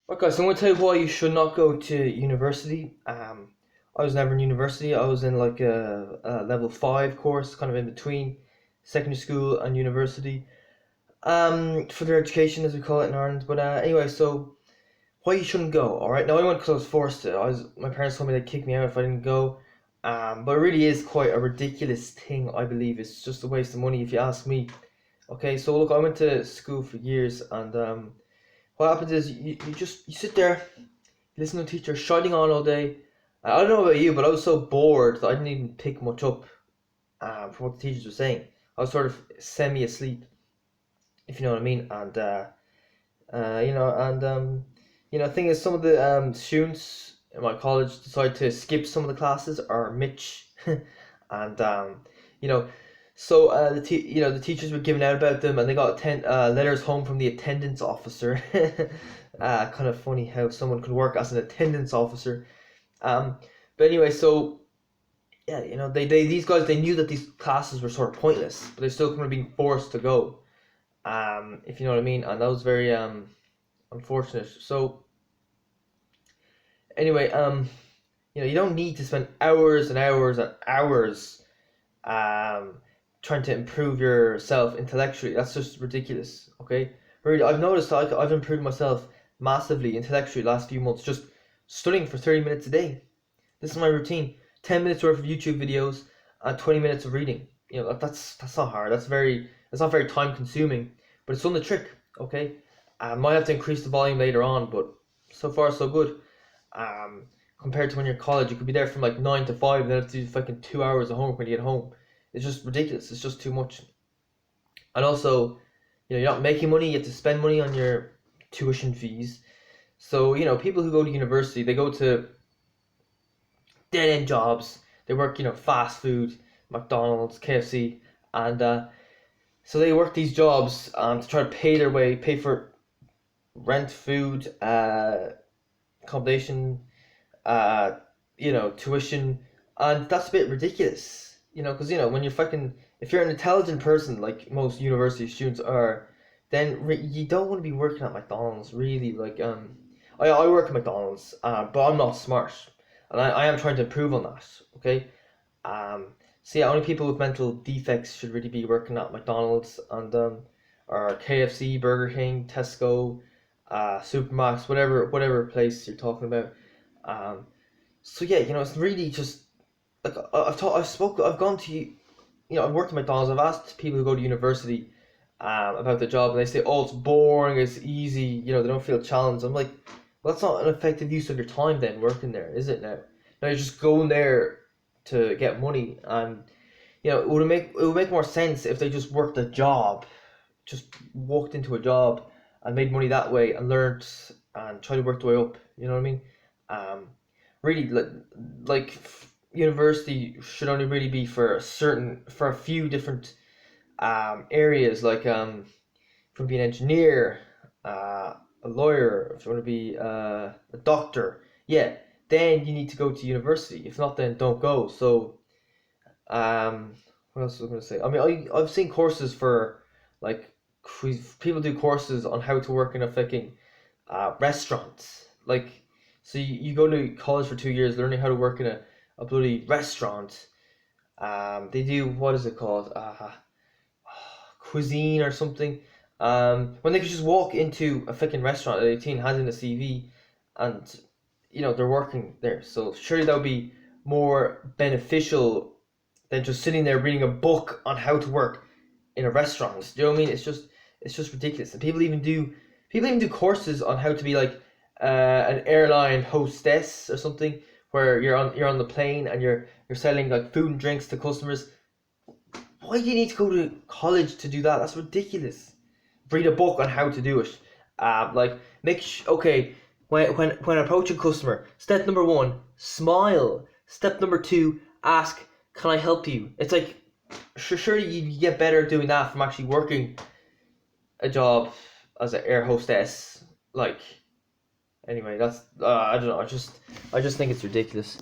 Okay, so I'm going to tell you why you should not go to university. I was never in university. I was in like a level five course, kind of in between secondary school and university. For their education, as we call it in Ireland. But anyway, so why you shouldn't go? All right, now I went because I was forced to. My parents told me they'd kick me out if I didn't go. But it really is quite a ridiculous thing. I believe it's just a waste of money if you ask me. Okay, so look, I went to school for years, and what happens is you sit there, listen to a teacher shouting on all day. I don't know about you, but I was so bored that I didn't even pick much up from what the teachers were saying. I was sort of semi asleep, if you know what I mean. And you know, and the thing is, some of the students in my college decided to skip some of the classes, or Mitch, and you know, so the teachers were giving out about them, and they got letters home from the attendance officer. Kind of funny how someone could work as an attendance officer. Um, but anyway, so yeah, they these guys, they knew that these classes were sort of pointless, but they still kind of being forced to go. If you know what I mean, and that was very unfortunate. So anyway, you don't need to spend hours and hours and hours um trying to improve yourself intellectually. That's just ridiculous. Okay, really, I've noticed that I've improved myself massively intellectually last few months, just studying for 30 minutes a day. This is my routine. 10 minutes worth of YouTube videos and 20 minutes of reading. That's not hard. That's not very time consuming, but it's done the trick. Okay, I might have to increase the volume later on, but so far so good. Um, Compared to when you're in college, you could be there from like 9 to 5, and then have to do fucking 2 hours of homework when you get home. It's just ridiculous. It's just too much. And also, you're not making money. You have to spend money on your tuition fees. So people who go to university, they go to dead end jobs. They work, fast food, McDonald's, KFC, and so they work these jobs to try to pay their way, pay for rent, food, accommodation, tuition, and that's a bit ridiculous. Because when you're fucking, if you're an intelligent person like most university students are, then you don't want to be working at McDonald's. Really, like I work at McDonald's, but I'm not smart, and I am trying to improve on that. Okay, so yeah, only people with mental defects should really be working at McDonald's and or KFC, Burger King, Tesco, Supermax, whatever place you're talking about. Um, so yeah, it's really just like I've gone to I've worked at McDonald's. I've asked people who go to university about the job, and they say, "Oh, it's boring, it's easy." They don't feel challenged. I'm like, well, that's not an effective use of your time then working there, is it? Now you're just going there to get money, and it would make more sense if they just worked a job, just walked into a job and made money that way, and learned and tried to work their way up. You know what I mean? Um, Really, university should only really be for a few different areas, like if you want to be an engineer, a lawyer, if you want to be a doctor, yeah, then you need to go to university. If not, then don't go. So um, what else was I going to say? I mean, I've seen courses for like people do courses on how to work in a fucking restaurant. Like, so you go to college for 2 years learning how to work in a bloody restaurant. They do, what is it called? Cuisine or something. When they could just walk into a fucking restaurant at 18, hand in a CV, and they're working there. So surely that would be more beneficial than just sitting there reading a book on how to work in a restaurant. Do you know what I mean? It's just ridiculous. And people even do courses on how to be like an airline hostess or something, where you're on the plane and you're selling like food and drinks to customers. Why do you need to go to college to do that? That's ridiculous. Read a book on how to do it. Like okay, when approaching customer, step number one, smile. Step number two, ask, can I help you? It's like, surely you get better at doing that from actually working a job as an air hostess. Like, anyway, that's I don't know. I just think it's ridiculous.